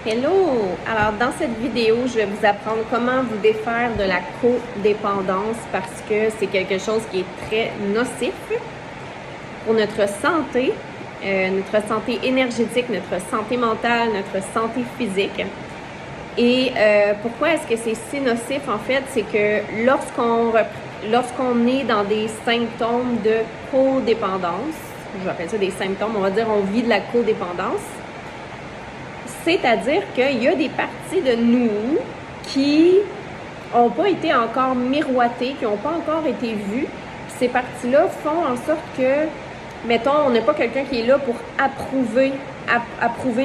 Hello! Alors, dans cette vidéo, je vais vous apprendre comment vous défaire de la codépendance parce que c'est quelque chose qui est très nocif pour notre santé énergétique, notre santé mentale, notre santé physique. Et pourquoi est-ce que c'est si nocif? En fait, c'est que lorsqu'on est dans des symptômes de codépendance, j'appelle ça des symptômes, on va dire on vit de la codépendance, c'est-à-dire qu'il y a des parties de nous qui n'ont pas été encore miroitées, qui n'ont pas encore été vues. Puis ces parties-là font en sorte que, mettons, on n'a pas quelqu'un qui est là pour approuver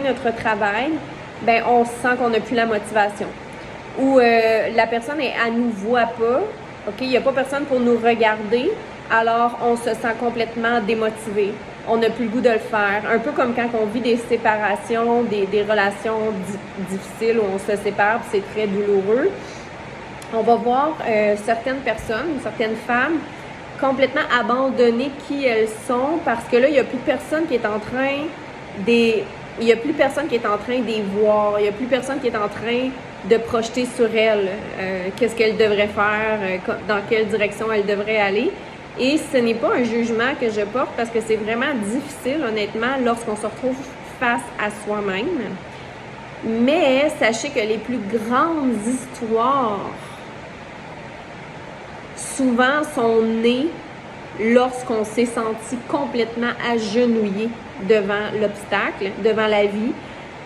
notre travail, ben on sent qu'on n'a plus la motivation. Ou la personne, elle nous voit pas, OK? Il n'y a pas personne pour nous regarder, alors on se sent complètement démotivé. On n'a plus le goût de le faire. Un peu comme quand on vit des séparations, des relations difficiles où on se sépare, puis c'est très douloureux. On va voir certaines personnes, certaines femmes, complètement abandonner qui elles sont parce que là, il n'y a plus personne qui est en train des... Il n'y a plus personne qui est en train d'y voir. Il n'y a plus personne qui est en train de projeter sur elle qu'est-ce qu'elle devrait faire, dans quelle direction elle devrait aller. Et ce n'est pas un jugement que je porte parce que c'est vraiment difficile, honnêtement, lorsqu'on se retrouve face à soi-même. Mais sachez que les plus grandes histoires souvent sont nées lorsqu'on s'est senti complètement agenouillé devant l'obstacle, devant la vie.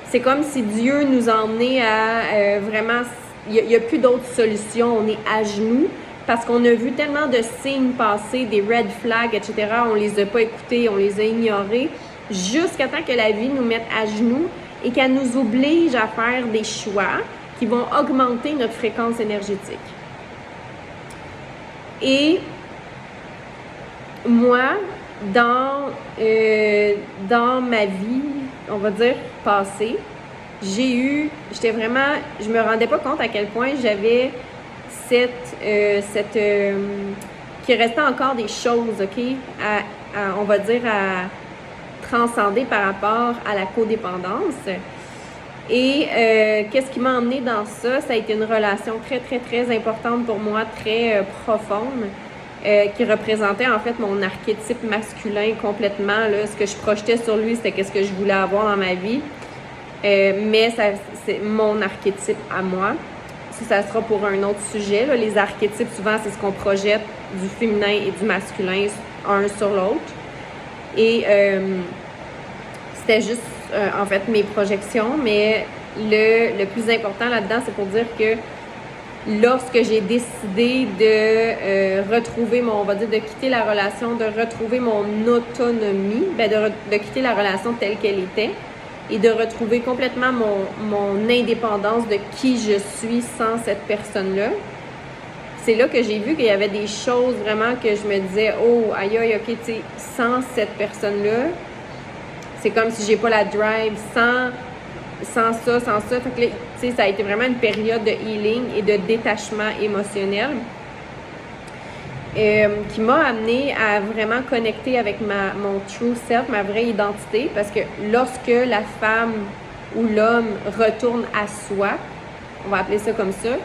C'est comme si Dieu nous emmenait à vraiment... Il n'y a plus d'autres solutions. On est à genoux parce qu'on a vu tellement de signes passer, des red flags, etc. On les a pas écoutés, on les a ignorés, jusqu'à temps que la vie nous mette à genoux et qu'elle nous oblige à faire des choix qui vont augmenter notre fréquence énergétique. Et moi, dans ma vie, on va dire, passée, je me rendais pas compte à quel point j'avais qu'il restait encore des choses, OK, on va dire, à transcender par rapport à la codépendance. Et qu'est-ce qui m'a emmenée dans ça? Ça a été une relation très, très, très importante pour moi, très profonde, qui représentait en fait mon archétype masculin complètement. Là. Ce que je projetais sur lui, c'était qu'est-ce que je voulais avoir dans ma vie. Mais c'est mon archétype à moi. Ça sera pour un autre sujet. Là. Les archétypes, souvent, c'est ce qu'on projette du féminin et du masculin un sur l'autre. Et c'était juste, en fait, mes projections. Mais le plus important là-dedans, c'est pour dire que lorsque j'ai décidé de retrouver on va dire, de quitter la relation, de retrouver mon autonomie, de quitter la relation telle qu'elle était, et de retrouver complètement mon indépendance de qui je suis sans cette personne-là. C'est là que j'ai vu qu'il y avait des choses vraiment que je me disais, oh, aïe, ok, tu sais, sans cette personne-là, c'est comme si j'ai pas la drive, sans ça. Fait que là, tu sais, ça a été vraiment une période de healing et de détachement émotionnel qui m'a amenée à vraiment connecter avec mon true self, ma vraie identité, parce que lorsque la femme ou l'homme retourne à soi, on va appeler ça comme ça,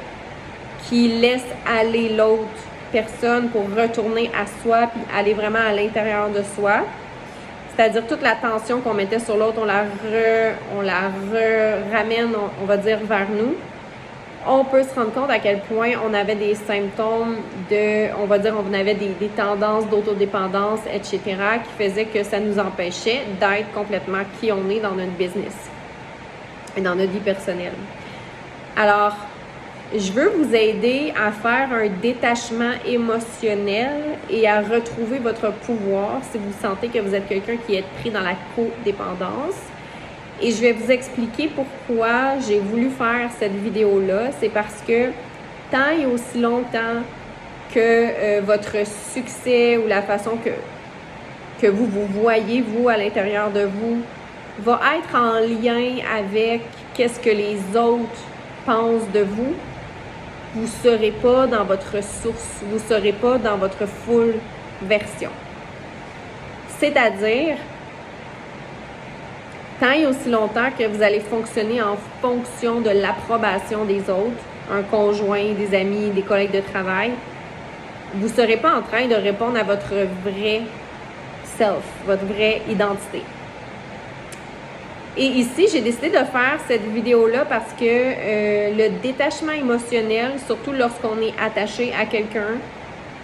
qui laisse aller l'autre personne pour retourner à soi puis aller vraiment à l'intérieur de soi, c'est-à-dire toute la tension qu'on mettait sur l'autre, on la ramène, on va dire, vers nous. On peut se rendre compte à quel point on avait des symptômes on avait des tendances d'autodépendance, etc., qui faisaient que ça nous empêchait d'être complètement qui on est dans notre business et dans notre vie personnelle. Alors, je veux vous aider à faire un détachement émotionnel et à retrouver votre pouvoir si vous sentez que vous êtes quelqu'un qui est pris dans la codépendance. Et je vais vous expliquer pourquoi j'ai voulu faire cette vidéo-là. C'est parce que tant et aussi longtemps que votre succès ou la façon que vous voyez, vous, à l'intérieur de vous, va être en lien avec qu'est-ce que les autres pensent de vous, vous ne serez pas dans votre source, vous ne serez pas dans votre full version. C'est-à-dire tant et aussi longtemps que vous allez fonctionner en fonction de l'approbation des autres, un conjoint, des amis, des collègues de travail, vous ne serez pas en train de répondre à votre vrai self, votre vraie identité. Et ici, j'ai décidé de faire cette vidéo-là parce que le détachement émotionnel, surtout lorsqu'on est attaché à quelqu'un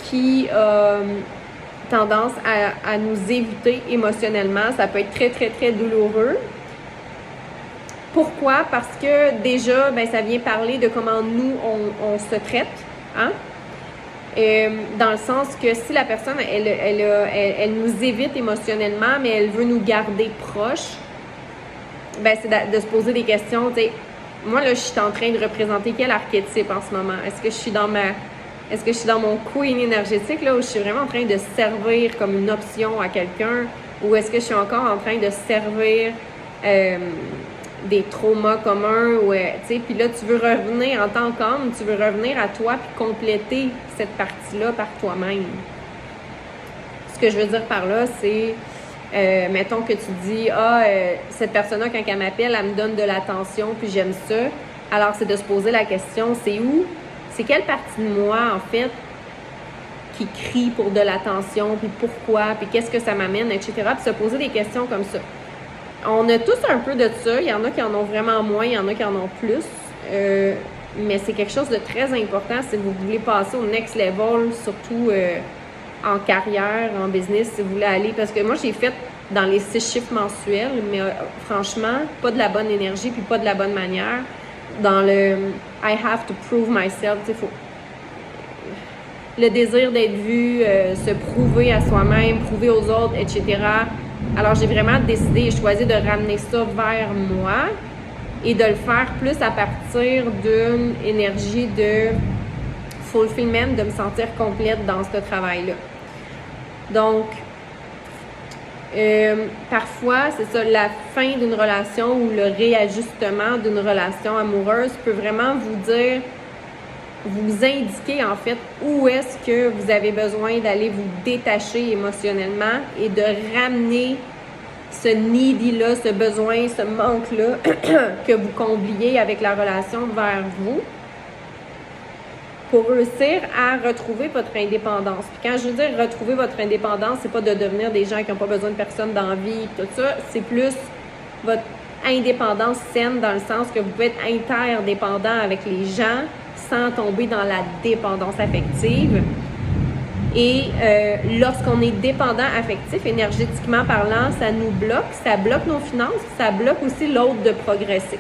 qui a tendance à nous éviter émotionnellement, ça peut être très, très, très douloureux. Pourquoi? Parce que déjà, ça vient parler de comment nous, on se traite, hein? Dans le sens que si la personne, elle nous évite émotionnellement, mais elle veut nous garder proches, c'est de se poser des questions. T'sais, moi, là, je suis en train de représenter quel archétype en ce moment? Est-ce que je suis dans mon queen énergétique, là, où je suis vraiment en train de servir comme une option à quelqu'un? Ou est-ce que je suis encore en train de servir des traumas communs? Puis là, tu veux revenir en tant qu'homme, tu veux revenir à toi puis compléter cette partie-là par toi-même. Ce que je veux dire par là, c'est... mettons que tu dis cette personne-là, quand elle m'appelle, elle me donne de l'attention, puis j'aime ça. Alors, c'est de se poser la question, c'est quelle partie de moi, en fait, qui crie pour de l'attention, puis pourquoi, puis qu'est-ce que ça m'amène, etc. Puis se poser des questions comme ça. On a tous un peu de ça. Il y en a qui en ont vraiment moins, il y en a qui en ont plus. Mais c'est quelque chose de très important si vous voulez passer au next level, surtout... en carrière, en business, si vous voulez aller. Parce que moi, j'ai fait dans les 6 chiffres mensuels, mais franchement, pas de la bonne énergie puis pas de la bonne manière. Dans le « I have to prove myself », le désir d'être vu, se prouver à soi-même, prouver aux autres, etc. Alors, j'ai vraiment décidé et choisi de ramener ça vers moi et de le faire plus à partir d'une énergie de fulfillment, de me sentir complète dans ce travail-là. Donc, parfois, c'est ça, la fin d'une relation ou le réajustement d'une relation amoureuse peut vraiment vous indiquer en fait où est-ce que vous avez besoin d'aller vous détacher émotionnellement et de ramener ce needy-là, ce besoin, ce manque-là que vous combliez avec la relation vers vous, pour réussir à retrouver votre indépendance. Puis quand je veux dire retrouver votre indépendance, c'est pas de devenir des gens qui n'ont pas besoin de personne dans la vie, tout ça, c'est plus votre indépendance saine dans le sens que vous pouvez être interdépendant avec les gens sans tomber dans la dépendance affective. Et lorsqu'on est dépendant affectif, énergétiquement parlant, ça nous bloque, ça bloque nos finances, ça bloque aussi l'autre de progresser.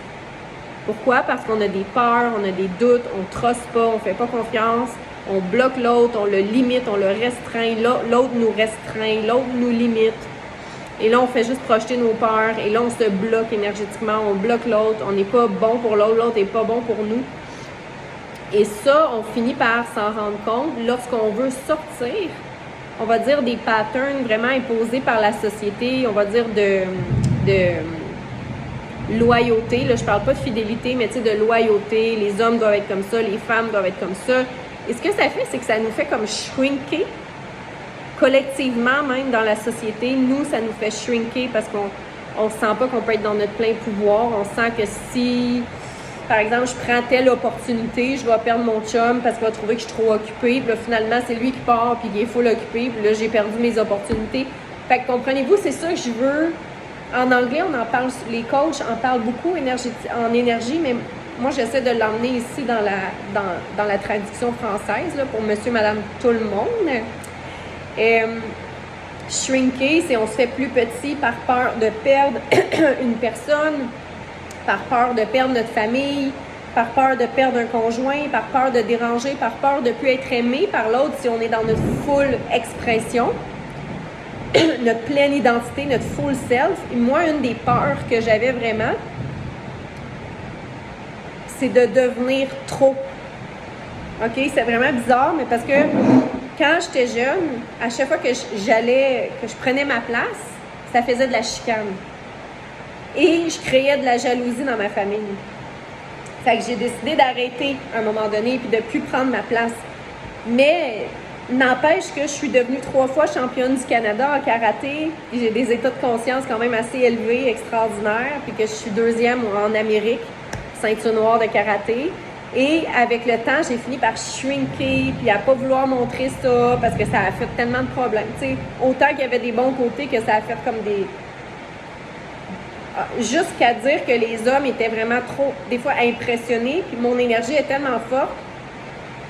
Pourquoi? Parce qu'on a des peurs, on a des doutes, on ne truste pas, on ne fait pas confiance, on bloque l'autre, on le limite, on le restreint, l'autre nous restreint, l'autre nous limite. Et là, on fait juste projeter nos peurs et là, on se bloque énergétiquement, on bloque l'autre, on n'est pas bon pour l'autre, l'autre n'est pas bon pour nous. Et ça, on finit par s'en rendre compte lorsqu'on veut sortir, on va dire, des patterns vraiment imposés par la société, on va dire de loyauté, là je parle pas de fidélité, mais tu sais, de loyauté, les hommes doivent être comme ça, les femmes doivent être comme ça. Et ce que ça fait, c'est que ça nous fait comme shrinker, collectivement même dans la société, nous, ça nous fait shrinker parce qu'on ne sent pas qu'on peut être dans notre plein pouvoir, on sent que si, par exemple, je prends telle opportunité, je vais perdre mon chum parce qu'il va trouver que je suis trop occupée, puis là, finalement, c'est lui qui part, puis il est full occupé, puis là, j'ai perdu mes opportunités. Fait que comprenez-vous, c'est ça que je veux. En anglais, on en parle, les coachs en parlent beaucoup en énergie, mais moi, j'essaie de l'emmener ici dans la traduction française, là, pour monsieur, madame, tout le monde. Shrinker, c'est on se fait plus petit par peur de perdre une personne, par peur de perdre notre famille, par peur de perdre un conjoint, par peur de déranger, par peur de ne plus être aimé par l'autre si on est dans notre full expression. Notre pleine identité, notre full self. Et moi, une des peurs que j'avais vraiment, c'est de devenir trop. OK? C'est vraiment bizarre, mais parce que quand j'étais jeune, à chaque fois que je prenais ma place, ça faisait de la chicane. Et je créais de la jalousie dans ma famille. Fait que j'ai décidé d'arrêter à un moment donné et de ne plus prendre ma place. Mais N'empêche que je suis devenue 3 fois championne du Canada en karaté, puis j'ai des états de conscience quand même assez élevés, extraordinaires, puis que je suis 2e en Amérique, ceinture noire de karaté. Et avec le temps, j'ai fini par shrinker, puis à pas vouloir montrer ça, parce que ça a fait tellement de problèmes. Tu sais, autant qu'il y avait des bons côtés que ça a fait comme des... Jusqu'à dire que les hommes étaient vraiment trop, des fois, impressionnés, puis mon énergie est tellement forte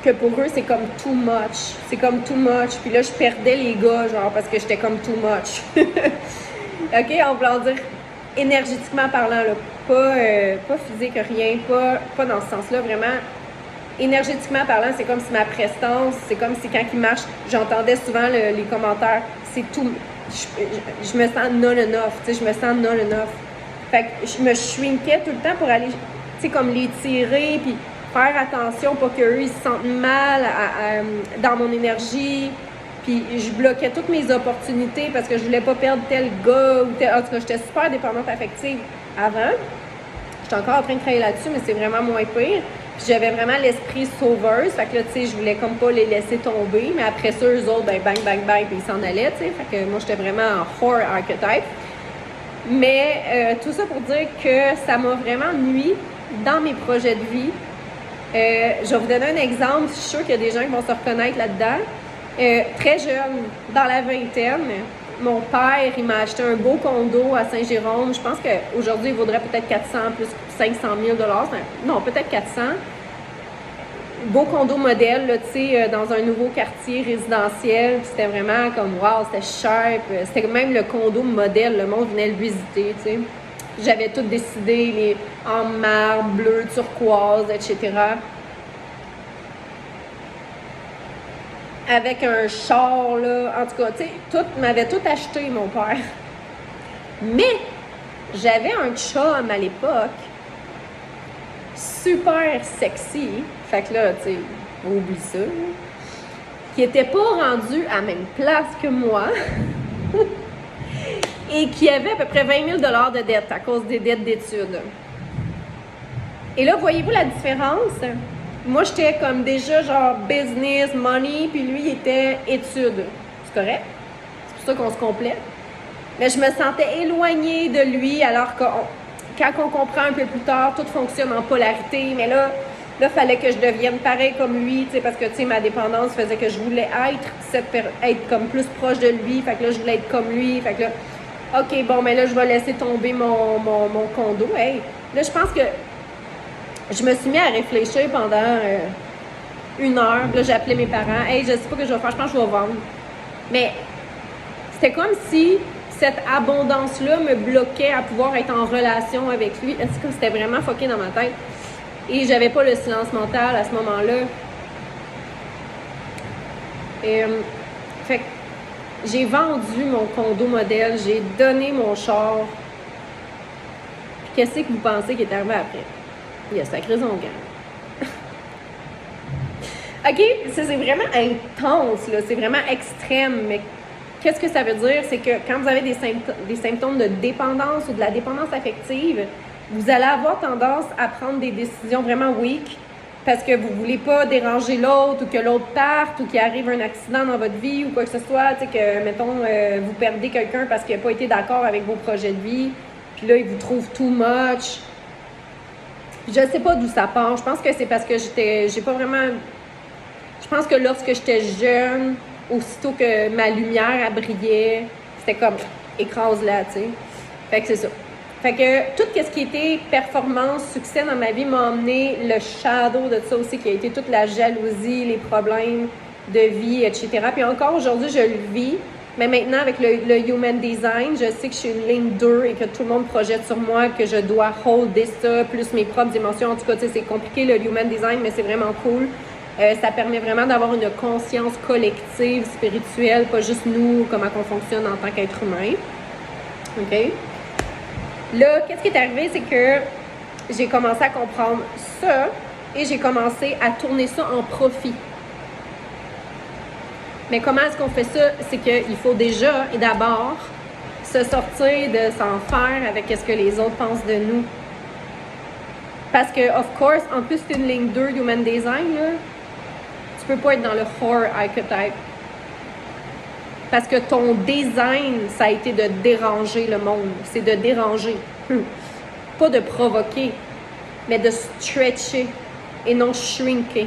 que pour eux, c'est comme too much. C'est comme too much. Puis là, je perdais les gars, genre, parce que j'étais comme too much. OK? On peut en dire énergétiquement parlant, là. Pas physique, rien. Pas dans ce sens-là, vraiment. Énergétiquement parlant, c'est comme si ma prestance, c'est comme si quand il marche, j'entendais souvent les commentaires, c'est tout. Je me sens non enough, tu sais, je me sens non enough. Fait que je me shrinkais tout le temps pour aller, tu sais, comme les tirer, puis faire attention pour qu'eux, ils se sentent mal dans mon énergie. Puis je bloquais toutes mes opportunités parce que je voulais pas perdre tel gars ou tel... En tout cas, j'étais super dépendante affective avant. J'étais encore en train de travailler là-dessus, mais c'est vraiment moins pire. Puis j'avais vraiment l'esprit sauveuse. Fait que là, tu sais, je voulais comme pas les laisser tomber. Mais après ça, eux autres, ben bang, bang, bang, puis ils s'en allaient, tu sais. Fait que moi, j'étais vraiment en whore archetype. Mais tout ça pour dire que ça m'a vraiment nui dans mes projets de vie. Je vais vous donner un exemple. Je suis sûre qu'il y a des gens qui vont se reconnaître là-dedans. Très jeune, dans la vingtaine, mon père, il m'a acheté un beau condo à Saint-Jérôme. Je pense qu'aujourd'hui, il vaudrait peut-être 400 plus 500 000 $. Non, peut-être 400. Beau condo modèle, là, tu sais, dans un nouveau quartier résidentiel. C'était vraiment comme, wow, c'était sharp. C'était même le condo modèle. Le monde venait le visiter, tu sais. J'avais tout décidé, en marbre, bleu, turquoise, etc. Avec un char, là. En tout cas, tu sais, m'avait tout acheté, mon père. Mais, j'avais un chum à l'époque, super sexy. Fait que là, tu sais, oublie ça. Là, qui était pas rendu à la même place que moi. Et qui avait à peu près 20 000 $ de dettes à cause des dettes d'études. Et là, voyez-vous la différence? Moi, j'étais comme déjà genre business, money, puis lui, il était études. C'est correct? C'est pour ça qu'on se complète. Mais je me sentais éloignée de lui, alors que quand on comprend un peu plus tard, tout fonctionne en polarité. Mais là, il fallait que je devienne pareil comme lui, tu sais, parce que, tu sais, ma dépendance faisait que je voulais être comme plus proche de lui. Fait que là, je voulais être comme lui. Fait que là, OK, bon, mais là, je vais laisser tomber mon condo. Hey, là, je pense que je me suis mis à réfléchir pendant 1 heure. Là, j'ai appelé mes parents. Hey, je sais pas ce que je vais faire. Je pense que je vais vendre. Mais c'était comme si cette abondance-là me bloquait à pouvoir être en relation avec lui. Est-ce que c'était vraiment fucké dans ma tête? Et j'avais pas le silence mental à ce moment-là. Fait que j'ai vendu mon condo modèle. J'ai donné mon char. Puis qu'est-ce que vous pensez qui est arrivé après? Il a sacré son gang. OK, ça c'est vraiment intense, là. C'est vraiment extrême. Mais qu'est-ce que ça veut dire? C'est que quand vous avez des symptômes de dépendance ou de la dépendance affective, vous allez avoir tendance à prendre des décisions vraiment weak parce que vous ne voulez pas déranger l'autre ou que l'autre parte ou qu'il arrive un accident dans votre vie ou quoi que ce soit. Tu sais, que, mettons, vous perdez quelqu'un parce qu'il n'a pas été d'accord avec vos projets de vie. Puis là, il vous trouve too much. Je sais pas d'où ça part. Je pense que c'est parce que j'ai pas vraiment... Je pense que lorsque j'étais jeune, aussitôt que ma lumière brillait, c'était comme écrase-la, tu sais. Fait que c'est ça. Fait que tout ce qui était performance, succès dans ma vie m'a emmené le shadow de ça aussi, qui a été toute la jalousie, les problèmes de vie, etc. Puis encore aujourd'hui, je le vis. Mais maintenant, avec le Human Design, je sais que je suis une ligne 2 et que tout le monde projette sur moi, que je dois holder ça, plus mes propres émotions. En tout cas, tu sais, c'est compliqué le Human Design, mais c'est vraiment cool. Ça permet vraiment d'avoir une conscience collective, spirituelle, pas juste nous, comment on fonctionne en tant qu'être humain. OK? Là, qu'est-ce qui est arrivé, c'est que j'ai commencé à comprendre ça et j'ai commencé à tourner ça en profit. Mais comment est-ce qu'on fait ça? C'est qu'il faut déjà et d'abord se sortir de s'en faire avec ce que les autres pensent de nous. Parce que, of course, en plus, c'est une ligne 2 Human Design, là. Tu peux pas être dans le whore archetype. Parce que ton design, ça a été de déranger le monde. C'est de déranger. Pas de provoquer, mais de stretcher et non shrinker.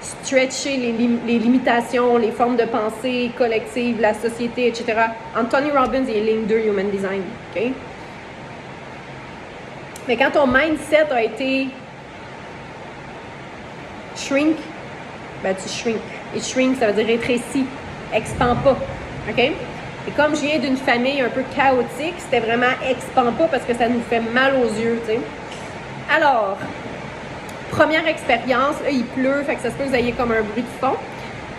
Stretcher les limitations, les formes de pensée collectives, la société, etc. Anthony Robbins, il est ligne 2 Human Design. Okay? Mais quand ton mindset a été shrink, ben tu shrink. Et shrink, ça veut dire rétréci, expand pas. OK? Et comme je viens d'une famille un peu chaotique, c'était vraiment expand pas parce que ça nous fait mal aux yeux, tu sais. Alors, première expérience, là, il pleut, fait que ça se peut que vous ayez comme un bruit de fond.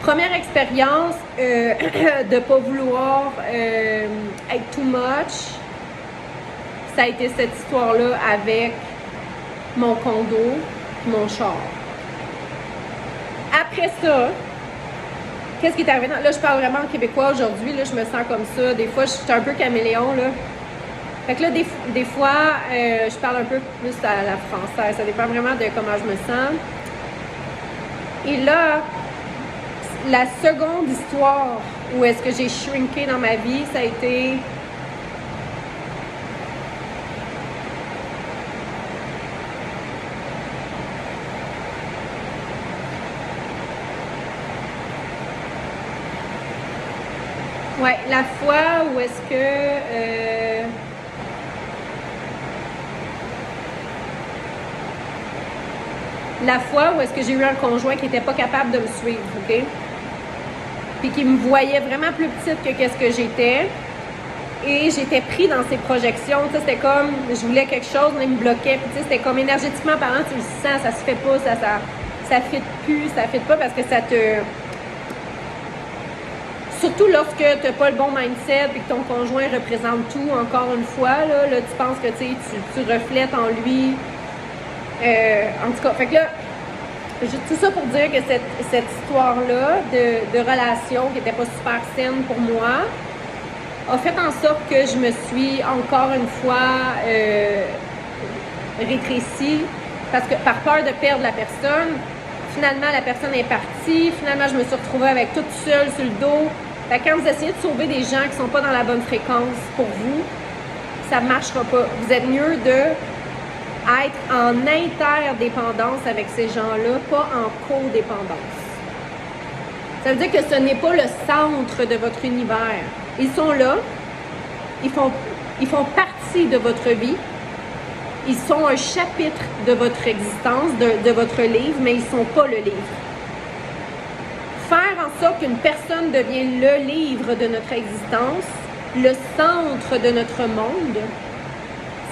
Première expérience de pas vouloir être too much, ça a été cette histoire-là avec mon condo, mon char. Après ça, qu'est-ce qui est arrivé? Là, je parle vraiment en québécois aujourd'hui. Là, je me sens comme ça. Des fois, je suis un peu caméléon. Là. Fait que là, des fois, je parle un peu plus à la française. Ça dépend vraiment de comment je me sens. Et là, la seconde histoire où est-ce que j'ai shrinké dans ma vie, ça a été... Ouais, la fois où est-ce que... la fois où est-ce que j'ai eu un conjoint qui n'était pas capable de me suivre, OK? Puis qui me voyait vraiment plus petite que qu'est-ce que j'étais. Et j'étais pris dans ses projections. Tu sais, c'était comme, je voulais quelque chose, mais il me bloquait. Puis tu sais, c'était comme énergétiquement parlant, tu le sens, ça se fait pas, ça fit plus, ça fit pas parce que ça te... Surtout lorsque tu n'as pas le bon mindset et que ton conjoint représente tout, encore une fois, là tu penses que tu reflètes en lui. En tout cas, fait que là, tout ça pour dire que cette histoire-là de relation qui n'était pas super saine pour moi a fait en sorte que je me suis encore une fois rétrécie parce que par peur de perdre la personne, finalement la personne est partie, finalement je me suis retrouvée avec toute seule sur le dos. Fait que quand vous essayez de sauver des gens qui ne sont pas dans la bonne fréquence pour vous, ça ne marchera pas. Vous êtes mieux de être en interdépendance avec ces gens-là, pas en codépendance. Ça veut dire que ce n'est pas le centre de votre univers. Ils sont là, ils font partie de votre vie, ils sont un chapitre de votre existence, de votre livre, mais ils ne sont pas le livre. Faire en sorte qu'une personne devienne le livre de notre existence, le centre de notre monde,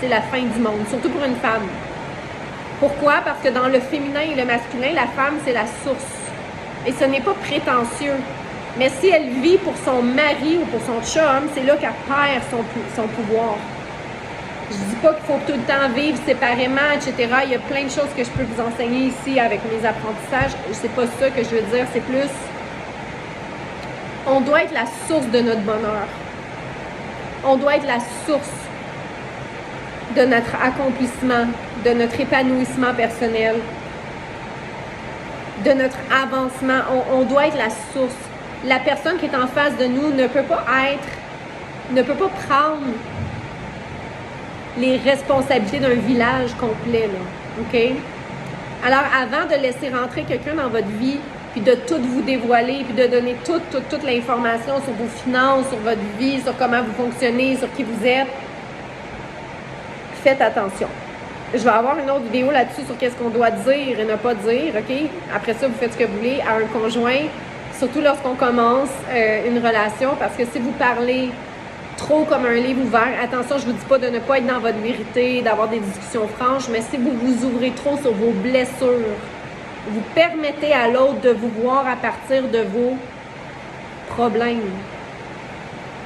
c'est la fin du monde, surtout pour une femme. Pourquoi? Parce que dans le féminin et le masculin, la femme, c'est la source. Et ce n'est pas prétentieux. Mais si elle vit pour son mari ou pour son chum, c'est là qu'elle perd son pouvoir. Je ne dis pas qu'il faut tout le temps vivre séparément, etc. Il y a plein de choses que je peux vous enseigner ici avec mes apprentissages. C'est pas ça que je veux dire, c'est plus... On doit être la source de notre bonheur. On doit être la source de notre accomplissement, de notre épanouissement personnel, de notre avancement. On doit être la source. La personne qui est en face de nous ne peut pas prendre les responsabilités d'un village complet, là. OK? Alors, avant de laisser rentrer quelqu'un dans votre vie, puis de tout vous dévoiler, puis de donner toute l'information sur vos finances, sur votre vie, sur comment vous fonctionnez, sur qui vous êtes, faites attention. Je vais avoir une autre vidéo là-dessus sur qu'est-ce qu'on doit dire et ne pas dire, OK? Après ça, vous faites ce que vous voulez à un conjoint, surtout lorsqu'on commence une relation, parce que si vous parlez trop comme un livre ouvert, attention, je vous dis pas de ne pas être dans votre vérité, d'avoir des discussions franches, mais si vous vous ouvrez trop sur vos blessures, vous permettez à l'autre de vous voir à partir de vos problèmes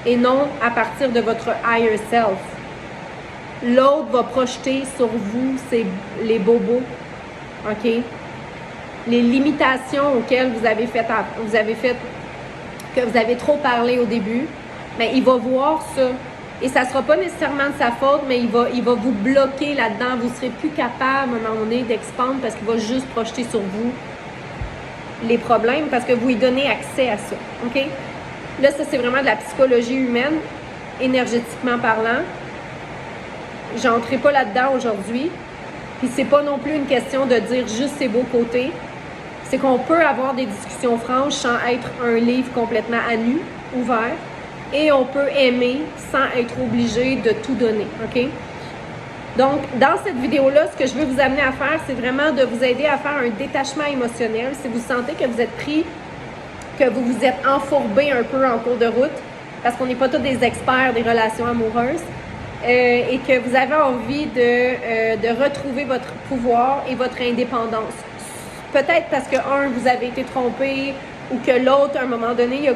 et non à partir de votre higher self. L'autre va projeter sur vous les bobos, OK? Les limitations auxquelles vous avez trop parlé au début, mais il va voir ça. Et ça ne sera pas nécessairement de sa faute, mais il va vous bloquer là-dedans. Vous ne serez plus capable, à un moment donné, d'expandre parce qu'il va juste projeter sur vous les problèmes parce que vous lui donnez accès à ça, OK? Là, ça, c'est vraiment de la psychologie humaine, énergétiquement parlant. J'entrerai pas là-dedans aujourd'hui. Puis c'est pas non plus une question de dire juste ses beaux côtés. C'est qu'on peut avoir des discussions franches sans être un livre complètement à nu, ouvert. Et on peut aimer sans être obligé de tout donner, OK? Donc, dans cette vidéo-là, ce que je veux vous amener à faire, c'est vraiment de vous aider à faire un détachement émotionnel. Si vous sentez que vous êtes pris, que vous vous êtes embourbé un peu en cours de route, parce qu'on n'est pas tous des experts des relations amoureuses, et que vous avez envie de retrouver votre pouvoir et votre indépendance. Peut-être parce que, vous avez été trompé, ou que l'autre, à un moment donné,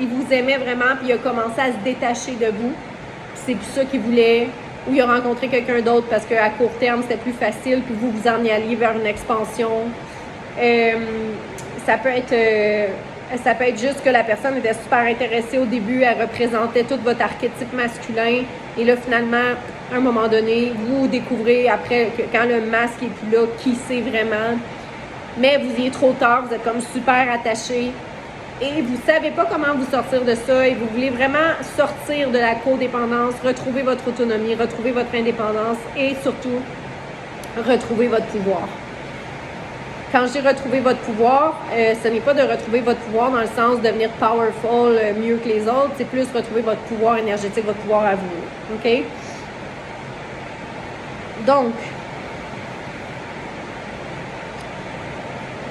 il vous aimait vraiment, puis il a commencé à se détacher de vous. C'est plus ça qu'il voulait, ou il a rencontré quelqu'un d'autre parce qu'à court terme, c'était plus facile, puis vous en alliez vers une expansion. Ça peut être juste que la personne était super intéressée au début, elle représentait tout votre archétype masculin, et là, finalement, à un moment donné, vous découvrez après, quand le masque est plus là, qui c'est vraiment. Mais vous y êtes trop tard, vous êtes comme super attaché et vous ne savez pas comment vous sortir de ça et vous voulez vraiment sortir de la codépendance, retrouver votre autonomie, retrouver votre indépendance et surtout retrouver votre pouvoir. Quand je dis retrouver votre pouvoir, ce n'est pas de retrouver votre pouvoir dans le sens de devenir powerful, mieux que les autres, c'est plus retrouver votre pouvoir énergétique, votre pouvoir à vous. OK? Donc,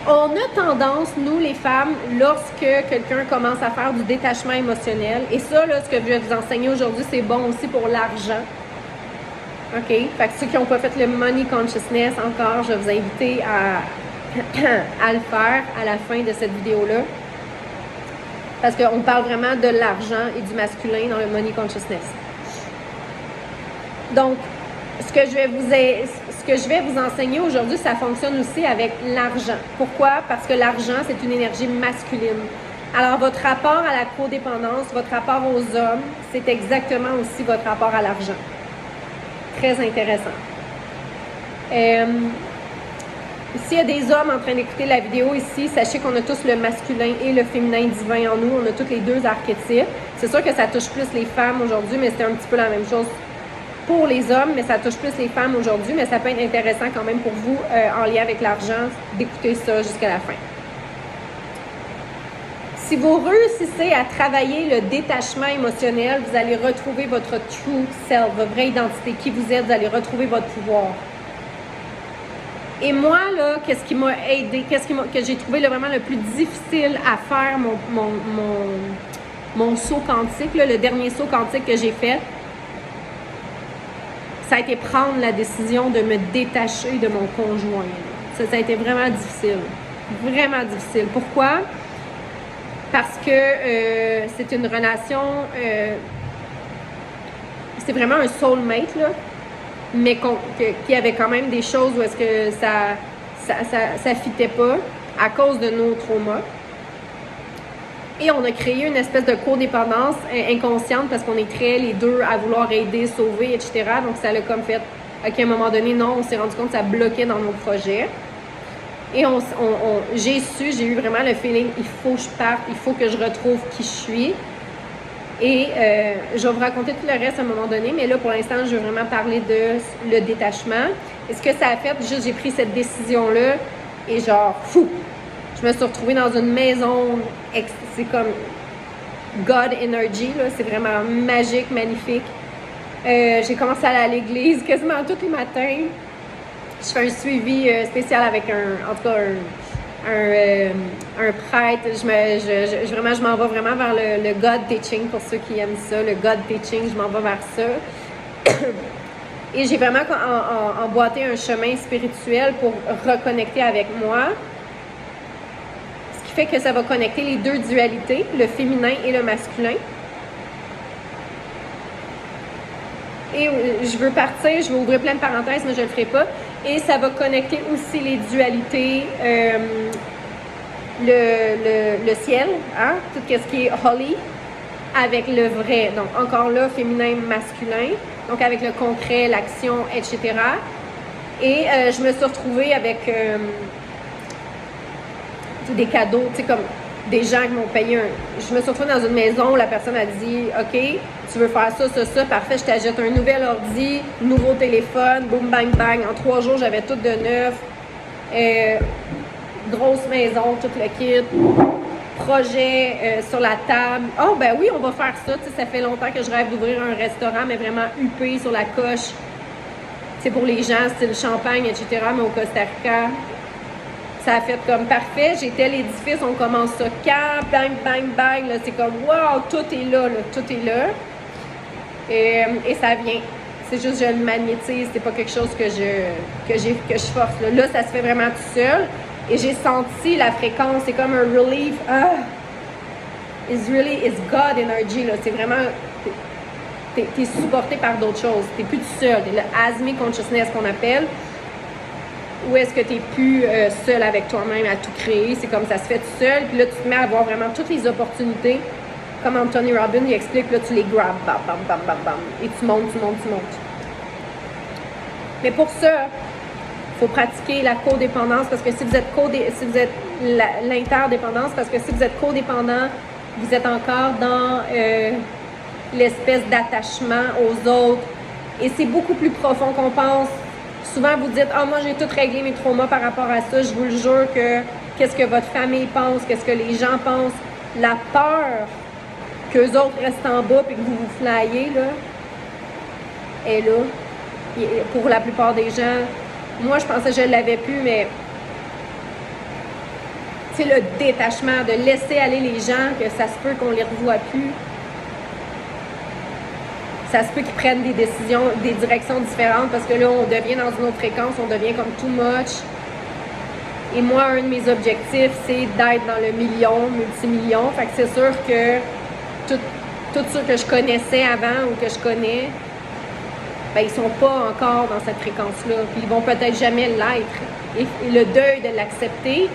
on a tendance, nous les femmes, lorsque quelqu'un commence à faire du détachement émotionnel, et ça, là, ce que je vais vous enseigner aujourd'hui, c'est bon aussi pour l'argent. OK? Fait que ceux qui n'ont pas fait le Money Consciousness encore, je vais vous inviter à le faire à la fin de cette vidéo-là. Parce qu'on parle vraiment de l'argent et du masculin dans le Money Consciousness. Donc, ce que je vais vous enseigner aujourd'hui, ça fonctionne aussi avec l'argent. Pourquoi? Parce que l'argent, c'est une énergie masculine. Alors, votre rapport à la codépendance, votre rapport aux hommes, c'est exactement aussi votre rapport à l'argent. Très intéressant. S'il y a des hommes en train d'écouter la vidéo ici, sachez qu'on a tous le masculin et le féminin divin en nous. On a tous les deux archétypes. C'est sûr que ça touche plus les femmes aujourd'hui, mais c'est un petit peu la même chose pour les hommes, mais ça touche plus les femmes aujourd'hui, mais ça peut être intéressant quand même pour vous, en lien avec l'argent, d'écouter ça jusqu'à la fin. Si vous réussissez à travailler le détachement émotionnel, vous allez retrouver votre true self, votre vraie identité, qui vous êtes, vous allez retrouver votre pouvoir. Et moi, là, qu'est-ce qui m'a aidé, que j'ai trouvé vraiment le plus difficile à faire, mon saut quantique, là, le dernier saut quantique que j'ai fait, ça a été prendre la décision de me détacher de mon conjoint. Ça a été vraiment difficile. Vraiment difficile. Pourquoi? Parce que c'est une relation... c'est vraiment un soulmate, là, mais qui avait quand même des choses où est-ce que ça fitait pas à cause de nos traumas. Et on a créé une espèce de codépendance inconsciente parce qu'on est très les deux à vouloir aider, sauver, etc. Donc, ça l'a comme fait, à un moment donné, non, on s'est rendu compte que ça bloquait dans nos projets. Et j'ai eu vraiment le feeling, il faut que je parte, il faut que je retrouve qui je suis. Et je vais vous raconter tout le reste à un moment donné, mais là, pour l'instant, je veux vraiment parler de le détachement. Et ce que ça a fait, juste j'ai pris cette décision-là et genre, fou! Je me suis retrouvée dans une maison, c'est comme God Energy, là, c'est vraiment magique, magnifique. J'ai commencé à aller à l'église quasiment tous les matins. Je fais un suivi spécial avec un prêtre. Je m'en vais vraiment vers le God Teaching, pour ceux qui aiment ça, le God Teaching, je m'en vais vers ça. Et j'ai vraiment emboîté un chemin spirituel pour reconnecter avec moi. Fait que ça va connecter les deux dualités, le féminin et le masculin. Et je veux partir, je vais ouvrir plein de parenthèses, mais je ne le ferai pas. Et ça va connecter aussi les dualités, le ciel, hein, tout ce qui est holy, avec le vrai. Donc, encore là, féminin, masculin. Donc, avec le concret, l'action, etc. Et je me suis retrouvée avec... des cadeaux, tu sais, comme des gens qui m'ont payé Je me suis retrouvée dans une maison où la personne a dit « OK, tu veux faire ça, parfait, je t'achète un nouvel ordi, nouveau téléphone, boum, bang, bang. » En 3 jours, j'avais tout de neuf. Grosse maison, tout le kit. Projet sur la table. « Oh, ben oui, on va faire ça. » Tu sais, ça fait longtemps que je rêve d'ouvrir un restaurant, mais vraiment huppé sur la coche. C'est pour les gens, style champagne, etc., mais au Costa Rica. Ça a fait comme parfait. J'étais l'édifice, on commence ça quand, bang, bang, bang. Là, c'est comme wow, tout est là, tout est là. Et ça vient. C'est juste je le magnétise, c'est pas quelque chose que je force. Là, ça se fait vraiment tout seul. Et j'ai senti la fréquence, c'est comme un relief. It's God energy. Là. C'est vraiment. T'es supporté par d'autres choses. T'es plus tout seul. T'es le Asmi Consciousness qu'on appelle. Où est-ce que tu n'es plus seul avec toi-même à tout créer? C'est comme ça se fait tout seul. Puis là, tu te mets à voir vraiment toutes les opportunités. Comme Anthony Robbins, il explique, là, tu les grabs, bam, bam, bam, bam, bam. Et tu montes. Mais pour ça, il faut pratiquer la codépendance parce que si vous êtes l'interdépendance, parce que si vous êtes codépendant, vous êtes encore dans l'espèce d'attachement aux autres. Et c'est beaucoup plus profond qu'on pense. Souvent, vous dites « Ah, moi, j'ai tout réglé mes traumas par rapport à ça. » Je vous le jure que qu'est-ce que votre famille pense, qu'est-ce que les gens pensent, la peur qu'eux autres restent en bas et que vous vous flyez, là, est là. Et pour la plupart des gens, moi, je pensais que je ne l'avais plus, mais c'est le détachement, de laisser aller les gens, que ça se peut qu'on ne les revoie plus. Ça se peut qu'ils prennent des décisions, des directions différentes parce que là, on devient dans une autre fréquence, on devient comme too much. Et moi, un de mes objectifs, c'est d'être dans le million, multimillion. Fait que c'est sûr que tout ceux que je connaissais avant ou que je connais, ben, ils sont pas encore dans cette fréquence-là. Puis ils vont peut-être jamais l'être. Et le deuil de l'accepter,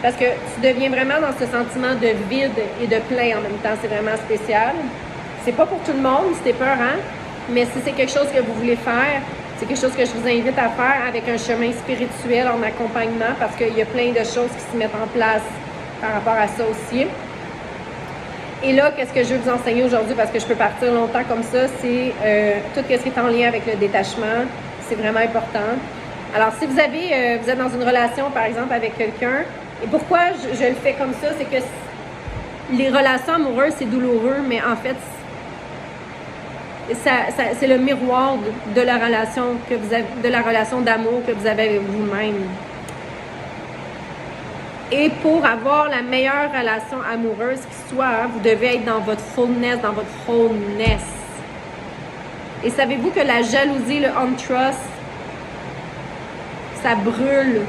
parce que tu deviens vraiment dans ce sentiment de vide et de plein en même temps. C'est vraiment spécial. C'est pas pour tout le monde, c'était peurant, mais si c'est quelque chose que vous voulez faire, c'est quelque chose que je vous invite à faire avec un chemin spirituel en accompagnement parce qu'il y a plein de choses qui se mettent en place par rapport à ça aussi. Et là, qu'est-ce que je veux vous enseigner aujourd'hui parce que je peux partir longtemps comme ça, c'est tout ce qui est en lien avec le détachement. C'est vraiment important. Alors, si vous êtes dans une relation, par exemple, avec quelqu'un, et pourquoi je le fais comme ça, c'est que les relations amoureuses, c'est douloureux, mais en fait, c'est le miroir de la relation que vous avez, de la relation d'amour que vous avez avec vous-même. Et pour avoir la meilleure relation amoureuse qui soit, vous devez être dans votre fullness, dans votre wholeness. Et savez-vous que la jalousie, le untrust, ça brûle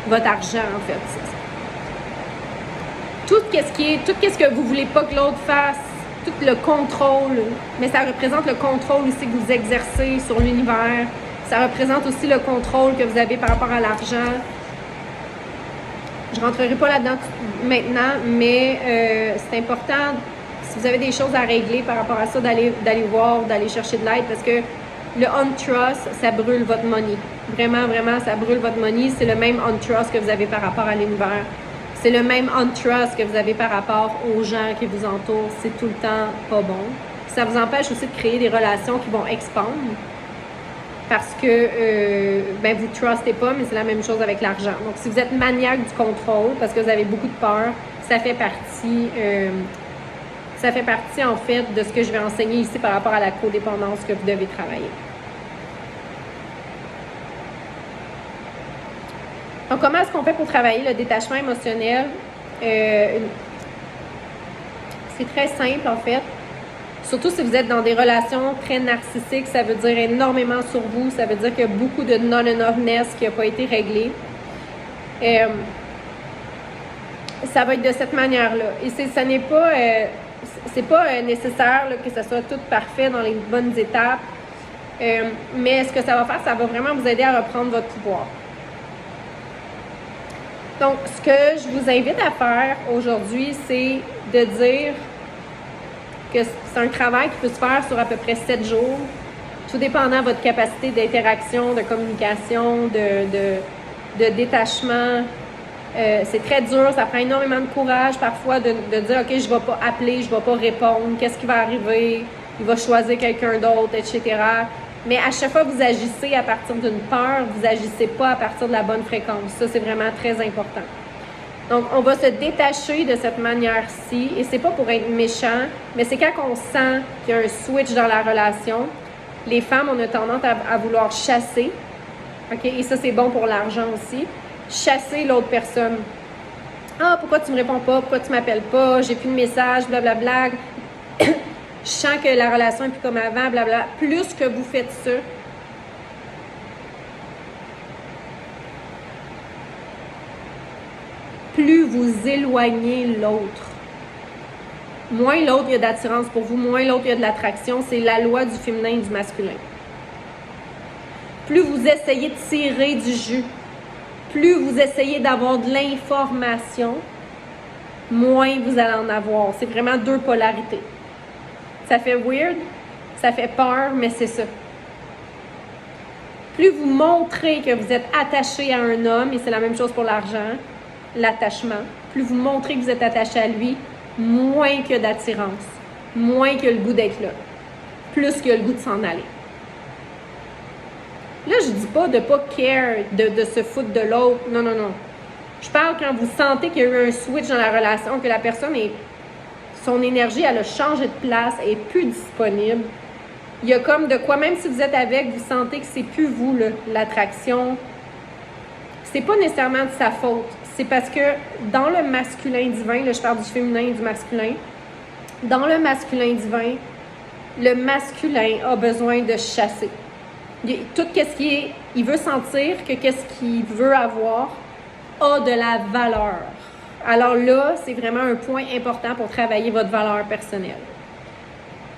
votre argent, en fait. Tout ce que vous voulez pas que l'autre fasse, tout le contrôle, mais ça représente le contrôle aussi que vous exercez sur l'univers. Ça représente aussi le contrôle que vous avez par rapport à l'argent. Je ne rentrerai pas là-dedans maintenant, mais c'est important, si vous avez des choses à régler par rapport à ça, d'aller voir, d'aller chercher de l'aide, parce que le untrust, ça brûle votre money. Vraiment, vraiment, ça brûle votre money. C'est le même untrust que vous avez par rapport à l'univers. C'est le même untrust que vous avez par rapport aux gens qui vous entourent. C'est tout le temps pas bon. Ça vous empêche aussi de créer des relations qui vont expandre. Parce que vous ne trustez pas, mais c'est la même chose avec l'argent. Donc, si vous êtes maniaque du contrôle, parce que vous avez beaucoup de peur, ça fait partie en fait de ce que je vais enseigner ici par rapport à la codépendance que vous devez travailler. Donc, comment est-ce qu'on fait pour travailler le détachement émotionnel? C'est très simple, en fait. Surtout si vous êtes dans des relations très narcissiques, ça veut dire énormément sur vous. Ça veut dire qu'il y a beaucoup de non-enoughness qui n'a pas été réglé. Ça va être de cette manière-là. Et ce n'est pas, c'est pas nécessaire là, que ça soit tout parfait dans les bonnes étapes. Mais ce que ça va faire, ça va vraiment vous aider à reprendre votre pouvoir. Donc, ce que je vous invite à faire aujourd'hui, c'est de dire que c'est un travail qui peut se faire sur à peu près 7 jours, tout dépendant de votre capacité d'interaction, de communication, de détachement, C'est très dur, ça prend énormément de courage parfois de dire « OK, je ne vais pas appeler, je ne vais pas répondre, qu'est-ce qui va arriver? Il va choisir quelqu'un d'autre, etc. » Mais à chaque fois que vous agissez à partir d'une peur, vous n'agissez pas à partir de la bonne fréquence. Ça, c'est vraiment très important. Donc, on va se détacher de cette manière-ci, et c'est pas pour être méchant, mais c'est quand on sent qu'il y a un switch dans la relation. Les femmes, on a tendance à vouloir chasser, OK? Et ça, c'est bon pour l'argent aussi. Chasser l'autre personne. Ah, pourquoi tu me réponds pas? Pourquoi tu m'appelles pas? J'ai plus de message, blablabla. Je sens que la relation est plus comme avant, blablabla. Plus que vous faites ça, plus vous éloignez l'autre. Moins l'autre, il y a d'attirance pour vous, moins l'autre, il y a de l'attraction. C'est la loi du féminin et du masculin. Plus vous essayez de tirer du jus, plus vous essayez d'avoir de l'information, moins vous allez en avoir. C'est vraiment deux polarités. Ça fait weird, ça fait peur, mais c'est ça. Plus vous montrez que vous êtes attaché à un homme, et c'est la même chose pour l'argent, l'attachement, plus vous montrez que vous êtes attaché à lui, moins que d'attirance, moins que le goût d'être là, plus que le goût de s'en aller. Là, je dis pas de pas care, de se foutre de l'autre, non. Je parle quand vous sentez qu'il y a eu un switch dans la relation, que la personne son énergie, elle a changé de place, elle est plus disponible. Il y a comme de quoi, même si vous êtes avec, vous sentez que c'est plus vous, l'attraction. C'est pas nécessairement de sa faute. C'est parce que dans le masculin divin, là, je parle du féminin et du masculin, dans le masculin divin, le masculin a besoin de chasser. Tout ce qui est, il veut sentir que qu'est-ce qu'il veut avoir a de la valeur. Alors là, c'est vraiment un point important pour travailler votre valeur personnelle.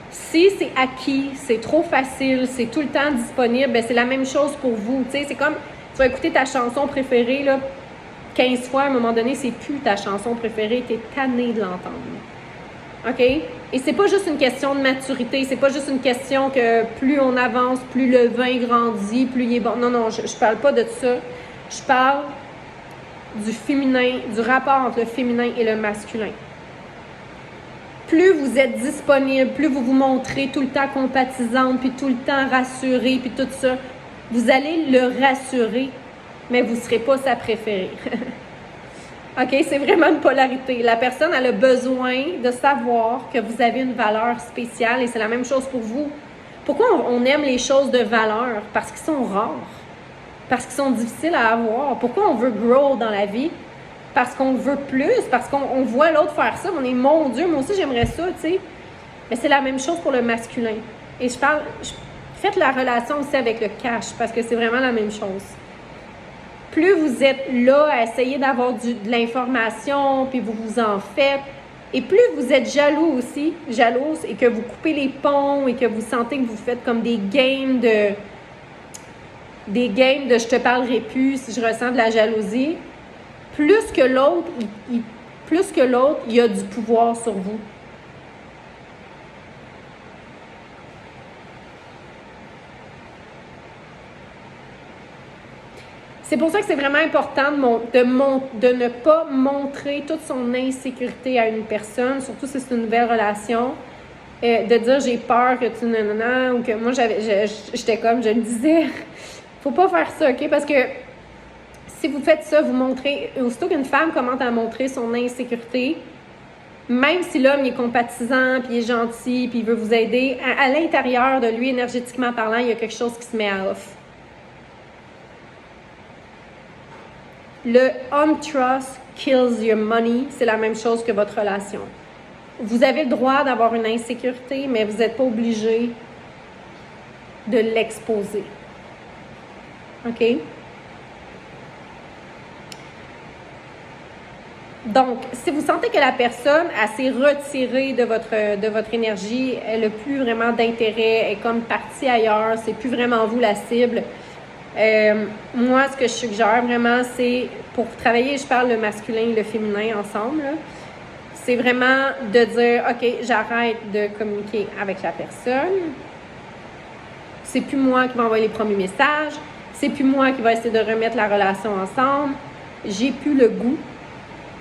Si c'est acquis, c'est trop facile, c'est tout le temps disponible, bien, c'est la même chose pour vous. Tu sais, c'est comme, tu vas écouter ta chanson préférée là, 15 fois, à un moment donné, c'est plus ta chanson préférée, tu es tanné de l'entendre. OK? Et c'est pas juste une question de maturité, c'est pas juste une question que plus on avance, plus le vin grandit, plus il est bon. Non, je parle pas de ça. Je parle du féminin, du rapport entre le féminin et le masculin. Plus vous êtes disponible, plus vous vous montrez tout le temps compatisante, puis tout le temps rassurée, puis tout ça, vous allez le rassurer, mais vous ne serez pas sa préférée. OK? C'est vraiment une polarité. La personne, elle a besoin de savoir que vous avez une valeur spéciale, et c'est la même chose pour vous. Pourquoi on aime les choses de valeur? Parce qu'ils sont rares. Parce qu'ils sont difficiles à avoir. Pourquoi on veut grow dans la vie? Parce qu'on veut plus, parce qu'on voit l'autre faire ça, on est, mon Dieu, moi aussi j'aimerais ça, tu sais. Mais c'est la même chose pour le masculin. Et faites la relation aussi avec le cash, parce que c'est vraiment la même chose. Plus vous êtes là à essayer d'avoir de l'information, puis vous vous en faites, et plus vous êtes jalouse, et que vous coupez les ponts, et que vous sentez que vous faites comme des games de je te parlerai plus si je ressens de la jalousie, plus que l'autre, il a du pouvoir sur vous. C'est pour ça que c'est vraiment important de ne pas montrer toute son insécurité à une personne, surtout si c'est une nouvelle relation. De dire j'ai peur que tu nanana, ou que moi j'étais comme, je le disais, faut pas faire ça, OK? Parce que si vous faites ça, vous montrez, aussitôt qu'une femme commence à montrer son insécurité, même si l'homme est compatisant, puis il est gentil, puis il veut vous aider, à l'intérieur de lui, énergétiquement parlant, il y a quelque chose qui se met à off. Le untrust kills your money, c'est la même chose que votre relation. Vous avez le droit d'avoir une insécurité, mais vous n'êtes pas obligé de l'exposer. OK? Donc, si vous sentez que la personne s'est retirée de votre énergie, elle n'a plus vraiment d'intérêt, elle est comme partie ailleurs, c'est plus vraiment vous la cible. Moi, ce que je suggère vraiment, c'est pour travailler, je parle le masculin et le féminin ensemble, là, c'est vraiment de dire, OK, j'arrête de communiquer avec la personne. C'est plus moi qui vais envoyer les premiers messages. C'est plus moi qui va essayer de remettre la relation ensemble. j'ai plus le goût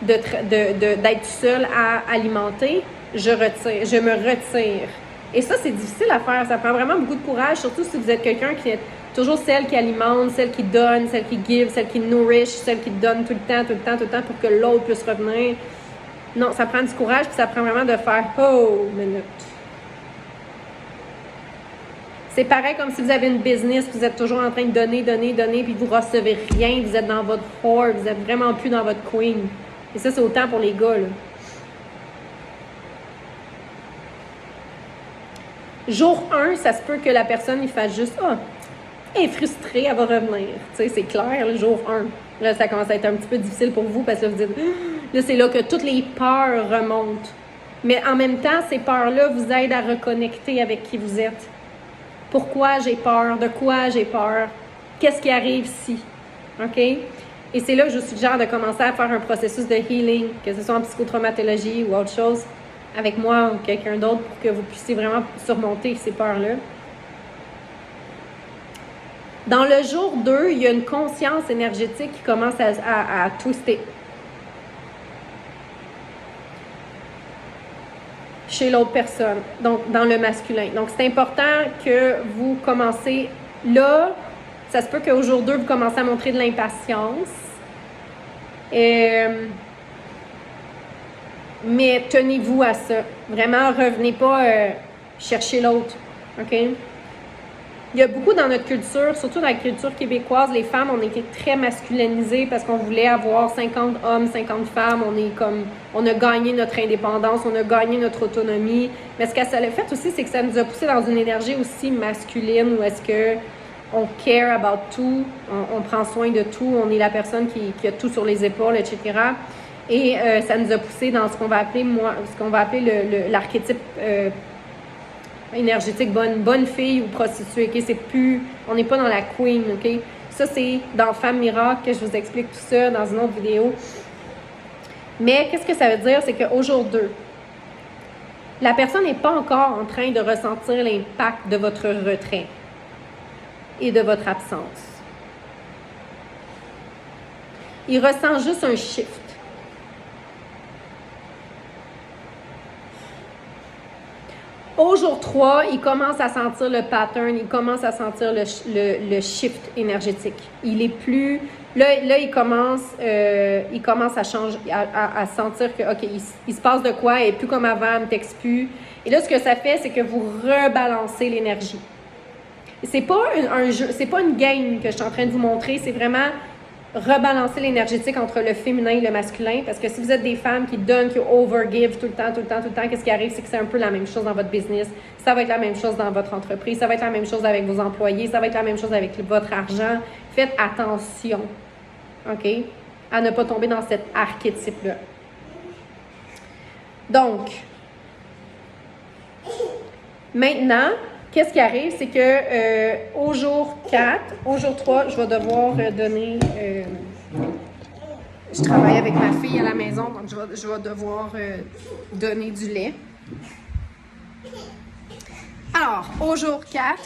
d'être seule à alimenter, je me retire. Et ça, c'est difficile à faire. Ça prend vraiment beaucoup de courage, surtout si vous êtes quelqu'un qui est toujours celle qui alimente, celle qui donne, celle qui give, celle qui nourish, celle qui donne tout le temps pour que l'autre puisse revenir. Non, ça prend du courage, puis ça prend vraiment de faire « Oh, minute ». C'est pareil comme si vous avez une business, vous êtes toujours en train de donner, puis vous recevez rien, vous êtes dans votre whore, vous êtes vraiment plus dans votre queen. Et ça, c'est autant pour les gars, là. Jour 1, ça se peut que la personne, il fasse juste « Ah, elle est frustrée, elle va revenir. » Tu sais, c'est clair, le jour 1. Là, ça commence à être un petit peu difficile pour vous parce que vous dites « Là, c'est là que toutes les peurs remontent. » Mais en même temps, ces peurs-là vous aident à reconnecter avec qui vous êtes. Pourquoi j'ai peur? De quoi j'ai peur? Qu'est-ce qui arrive si? OK? Et c'est là que je vous suggère de commencer à faire un processus de healing, que ce soit en psychotraumatologie ou autre chose, avec moi ou quelqu'un d'autre, pour que vous puissiez vraiment surmonter ces peurs-là. Dans le jour 2, il y a une conscience énergétique qui commence à twister chez l'autre personne, donc dans le masculin. Donc, c'est important que vous commencez là. Ça se peut qu'au jour 2, vous commencez à montrer de l'impatience. Mais tenez-vous à ça. Vraiment, revenez pas chercher l'autre. OK? Il y a beaucoup dans notre culture, surtout dans la culture québécoise, les femmes, on était très masculinisées parce qu'on voulait avoir 50 hommes, 50 femmes. On a gagné notre indépendance, on a gagné notre autonomie. Mais ce que ça a fait aussi, c'est que ça nous a poussé dans une énergie aussi masculine où est-ce que on care about tout, on prend soin de tout, on est la personne qui a tout sur les épaules, etc. Et ça nous a poussé dans ce qu'on va appeler l'archétype énergétique bonne fille ou prostituée. Okay? C'est plus, on n'est pas dans la queen. Okay? Ça, c'est dans Femme Miracle que je vous explique tout ça dans une autre vidéo. Mais qu'est-ce que ça veut dire? C'est qu'au jour 2, la personne n'est pas encore en train de ressentir l'impact de votre retrait et de votre absence. Il ressent juste un shift. Au jour 3, il commence à sentir le pattern, il commence à sentir le shift énergétique. Il est plus... Là il commence à changer, à sentir que, OK, il se passe de quoi, elle n'est plus comme avant, elle ne me texte plus. Et là, ce que ça fait, c'est que vous rebalancez l'énergie. C'est pas un jeu, c'est pas une game que je suis en train de vous montrer, c'est vraiment rebalancer l'énergétique entre le féminin et le masculin, parce que si vous êtes des femmes qui donnent, qui overgive tout le temps, qu'est-ce qui arrive, c'est que c'est un peu la même chose dans votre business, ça va être la même chose dans votre entreprise, ça va être la même chose avec vos employés, ça va être la même chose avec votre argent. Faites attention, OK, à ne pas tomber dans cet archétype-là. Donc, maintenant, qu'est-ce qui arrive, c'est que au jour 4, au jour 3, je vais devoir donner... je travaille avec ma fille à la maison, donc je vais devoir donner du lait. Alors, au jour 4,